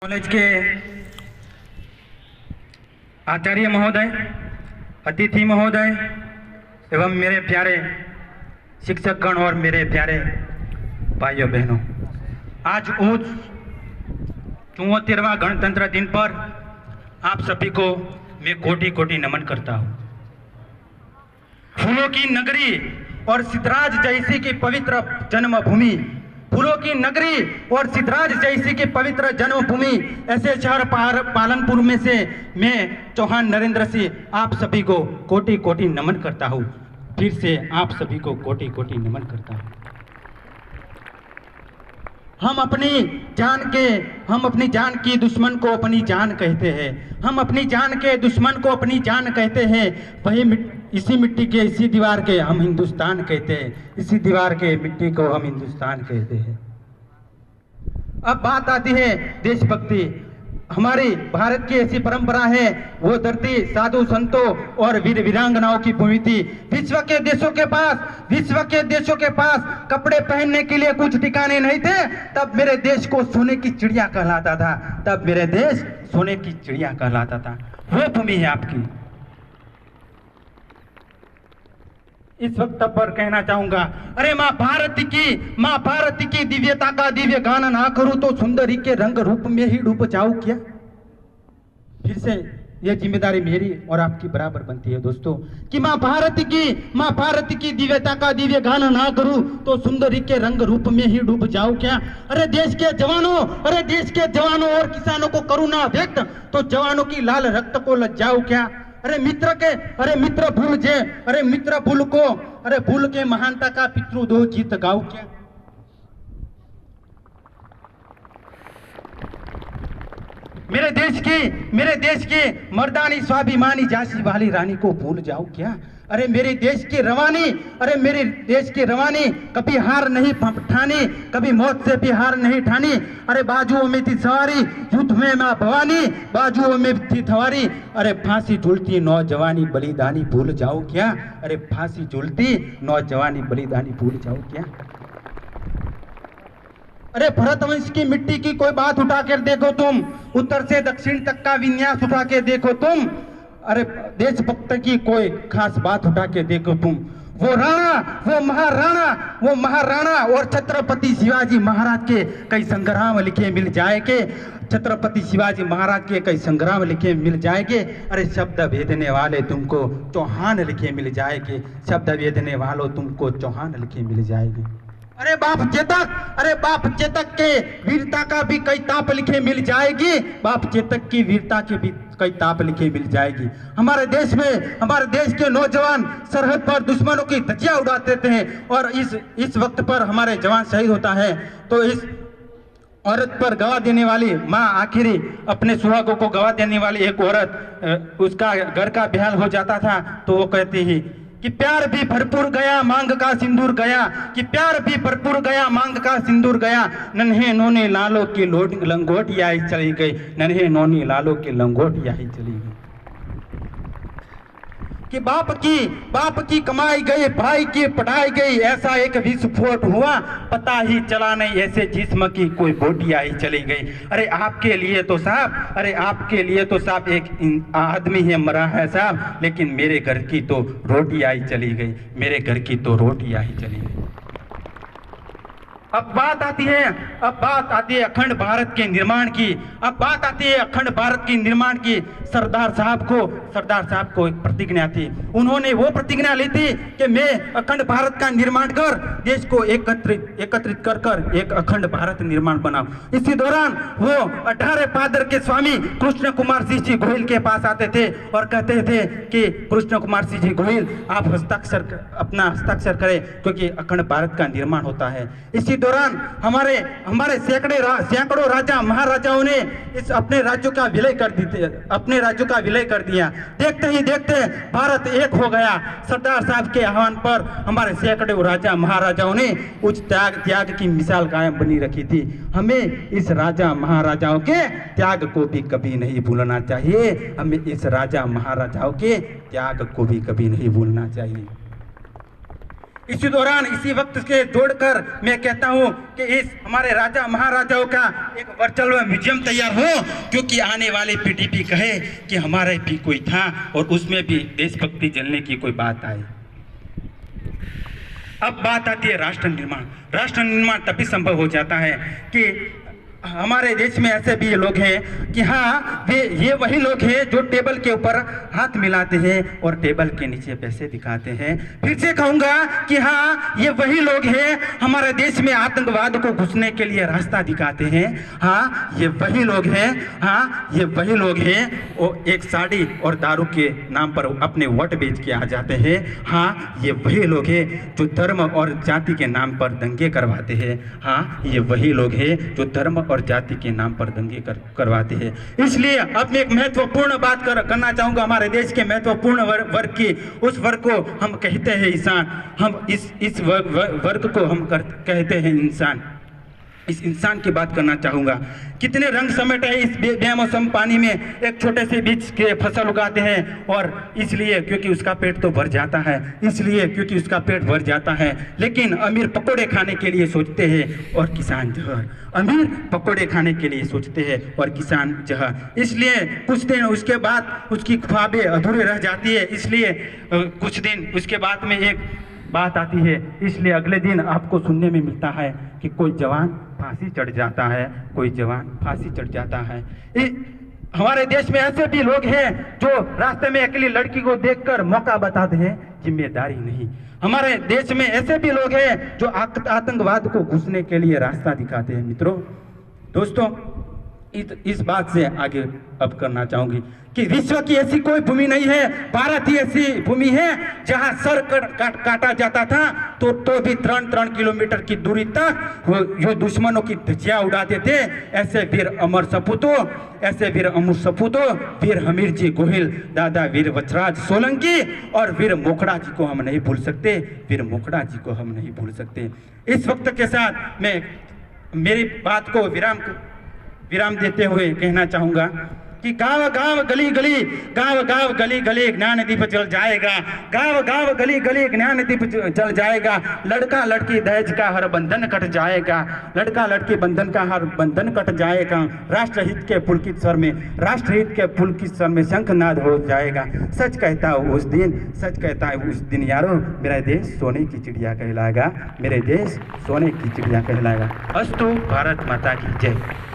College के आचार्य महोदय, अतिथि महोदय एवं मेरे प्यारे शिक्षकगण और मेरे प्यारे भाइयों बहनों, आज उस 74वां गणतंत्र दिन पर आप सभी को मैं कोटि कोटि नमन करता हूँ। फूलों की नगरी और सिद्धराज जयसिंह की पवित्र जन्मभूमि, फूलों की नगरी और सिद्धराज जयसिंह की पवित्र जन्मभूमि ऐसे शहर पालनपुर में से मैं चौहान नरेंद्र सिंह आप सभी को कोटि कोटि नमन करता हूँ। फिर से आप सभी को कोटि कोटि नमन करता हूँ। हम अपनी जान की दुश्मन को अपनी जान कहते हैं। हम अपनी जान के दुश्मन को अपनी जान कहते हैं। वही इसी मिट्टी के, इसी दीवार के हम हिंदुस्तान कहते हैं। इसी दीवार के मिट्टी को हम हिंदुस्तान कहते हैं। अब बात आती है देशभक्ति। हमारी भारत की ऐसी परंपरा है, वो धरती साधु संतों और वीर वीरांगनाओं की भूमि थी। विश्व के देशों के पास कपड़े पहनने के लिए कुछ ठिकाने नहीं थे। तब मेरे देश को सोने की चिड़िया कहलाता था। तब मेरे देश सोने की चिड़िया कहलाता था। वो भूमि है आपकी। इस वक्त पर कहना चाहूंगा, अरे माँ भारत की दिव्यता का दिव्य गान ना करूं तो सुंदरी के रंग रूप में ही डूब जाऊं क्या। फिर से यह जिम्मेदारी मेरी और आपकी बराबर बनती है दोस्तों, कि माँ भारत की दिव्यता का दिव्य गान ना करूं तो सुंदरी के रंग रूप में ही डूब जाऊं क्या। अरे देश के जवानों और किसानों को करुणा व्यक्त तो जवानों की लाल रक्त को लज्जाऊं क्या। अरे मित्र भूल के महानता का पितृदोह गीत गाओ क्या। मेरे देश की मर्दानी स्वाभिमानी झांसी वाली रानी को भूल जाओ क्या। अरे मेरे देश की रवानी कभी हार नहीं ठानी, कभी मौत से भी हार नहीं ठानी। अरे बाजुओं में थी सवारी, युद्ध में मां भवानी, बाजुओं में थी सवारी। अरे फांसी झूलती नौजवानी बलिदानी भूल जाओ क्या। अरे फांसी झूलती नौजवानी बलिदानी भूल जाओ क्या। अरे भरतवंश की मिट्टी की कोई बात उठा कर देखो तुम, उत्तर से दक्षिण तक का विन्यास उठा के देखो तुम। अरे देशभक्त की कोई खास बात उठा के देखो तुम। वो महाराणा और छत्रपति शिवाजी महाराज के कई संग्राम लिखे मिल जाएंगे। छत्रपति शिवाजी महाराज के कई संग्राम लिखे मिल जाएंगे। अरे शब्द भेदने वाले तुमको चौहान लिखे मिल जाएंगे। शब्द भेदने वालों तुमको चौहान लिखे मिल जाएंगे। अरे बाप चेतक के वीरता का भी कई ताप लिखे मिल जाएगी। बाप चेतक की वीरता के भी कई ताप लिखे मिल जाएगी। हमारे देश के नौजवान सरहद पर दुश्मनों की धज्जियां उड़ाते थे और इस वक्त पर हमारे जवान शहीद होता है तो इस औरत पर गवा देने वाली माँ, आखिरी अपने सुहागों को गवा देने वाली एक औरत, उसका घर का बेहाल हो जाता था तो वो कहती ही कि प्यार भी भरपूर गया मांग का सिंदूर गया, कि प्यार भी भरपूर गया मांग का सिंदूर गया। नन्हे नोने लालों की लंगोटिया ही चली गई, नन्हे नोने लालों की लंगोटिया ही चली गई। कि बाप की कमाई गई, भाई की पढ़ाई गई, ऐसा एक विस्फोट हुआ पता ही चला नहीं, ऐसे जिस्म की कोई बोटियां ही चली गई। अरे आपके लिए तो साहब एक आदमी है मरा है साहब, लेकिन मेरे घर की तो रोटियां ही चली गई, मेरे घर की तो रोटियां ही चली गई। अब बात आती है अखंड भारत के निर्माण की। अब बात आती है अखंड भारत के निर्माण की। सरदार साहब को एक प्रतिज्ञा थी। उन्होंने वो प्रतिज्ञा ली थी कि मैं अखंड भारत का निर्माण कर देश को एकत्रित कर एक अखंड भारत निर्माण बनाऊं। इसी दौरान वो 18 पादर के स्वामी कृष्ण कुमार सिंह जी गोहिल के पास आते थे और कहते थे कि कृष्ण कुमार सिंह जी गोहिल आप अपना हस्ताक्षर करें क्योंकि अखंड भारत का निर्माण होता है। इसी दौरान हमारे सैकड़ों राजा महाराजाओं ने अपने राज्यों का विलय कर दिया। देखते ही देखते भारत एक हो गया। सरदार साहब के आह्वान पर हमारे सैकड़ों राजा महाराजाओं ने उस त्याग की मिसाल कायम बनी रखी थी। हमें इस राजा महाराजाओं के त्याग को भी कभी नहीं भूलना चाहिए। हमें इस राजा महाराजाओं के त्याग को भी कभी नहीं भूलना चाहिए। इसी दौरान इसी वक्त के जोड़कर मैं कहता हूं कि इस हमारे राजा महाराजाओं का एक वर्चुअल म्यूजियम तैयार हो, क्योंकि आने वाली पीढ़ी भी कहे कि हमारे भी कोई था और उसमें भी देशभक्ति जलने की कोई बात आए। अब बात आती है राष्ट्र निर्माण। राष्ट्र निर्माण तभी संभव हो जाता है कि हमारे देश में ऐसे भी लोग हैं कि हाँ ये वही लोग हैं जो टेबल के ऊपर हाथ मिलाते हैं और टेबल के नीचे पैसे दिखाते हैं। फिर से कहूँगा कि हाँ ये वही लोग हैं हमारे देश में आतंकवाद को घुसने के लिए रास्ता दिखाते हैं। हाँ ये वही लोग हैं, हाँ ये वही लोग हैं और एक साड़ी और दारू के नाम पर अपने वोट बेच के आ जाते हैं। हाँ ये वही लोग हैं जो धर्म और जाति के नाम पर दंगे करवाते हैं। हाँ ये वही लोग हैं जो धर्म और जाति के नाम पर दंगे करवाते हैं। इसलिए अब मैं एक महत्वपूर्ण बात करना चाहूंगा हमारे देश के महत्वपूर्ण वर्ग की। उस वर्ग को हम कहते हैं इंसान। हम इस वर्ग को हम कहते हैं इंसान। इस इंसान की बात करना चाहूँगा। कितने रंग समेटे इस बेमौसम पानी में एक छोटे से बीज के फसल उगाते हैं, और इसलिए क्योंकि उसका पेट तो भर जाता है, इसलिए क्योंकि उसका पेट भर जाता है। लेकिन अमीर पकोड़े खाने के लिए सोचते हैं और किसान जहर। अमीर पकोड़े खाने के लिए सोचते हैं और किसान जहर। इसलिए कुछ दिन उसके बाद उसकी ख्वाबें अधूरी रह जाती है। इसलिए कुछ दिन उसके बाद में एक बात आती है। इसलिए अगले दिन आपको सुनने में मिलता है कि कोई जवान फांसी चढ़ जाता है, कोई जवान फांसी चढ़ जाता है। हमारे देश में ऐसे भी लोग हैं जो रास्ते में अकेली लड़की को देखकर मौका बताते हैं, जिम्मेदारी नहीं। हमारे देश में ऐसे भी लोग हैं जो आतंकवाद को घुसने के लिए रास्ता दिखाते हैं। मित्रों, दोस्तों, इस बात से आगे अब करना चाहूंगी कि विश्व की ऐसी कोई भूमि नहीं है, भारत ही ऐसी भूमि है जहां सर काटा जाता था तो भी 3 किलोमीटर की दूरी तक जो दुश्मनों की धज्जियां उड़ाते थे। ऐसे वीर अमर सपूतों, ऐसे वीर अमर सपूतों, वीर हमीर जी गोहिल, दादा वीर वचराज सोलंकी और वीर मोखड़ा जी को हम नहीं भूल सकते। वीर मोखड़ा जी को हम नहीं भूल सकते। इस वक्त के साथ मैं मेरी बात को विराम देते हुए कहना चाहूंगा कि गांव गांव गली गली, गांव गांव गली गली ज्ञान दीप जल जाएगा। गांव गांव गली गली ज्ञान दीप जल जाएगा। लड़का लड़की दहेज का हर बंधन कट जाएगा। लड़का लड़की बंधन का हर बंधन कट जाएगा। राष्ट्रहित के पुलकित स्वर में, राष्ट्रहित के पुलकित स्वर में शंखनाद हो जाएगा। सच कहता हूँ उस दिन, सच कहता है उस दिन यारो, मेरा देश सोने की चिड़िया कहलाएगा। मेरे देश सोने की चिड़िया कहलाएगा। अस्तु, भारत माता की जय।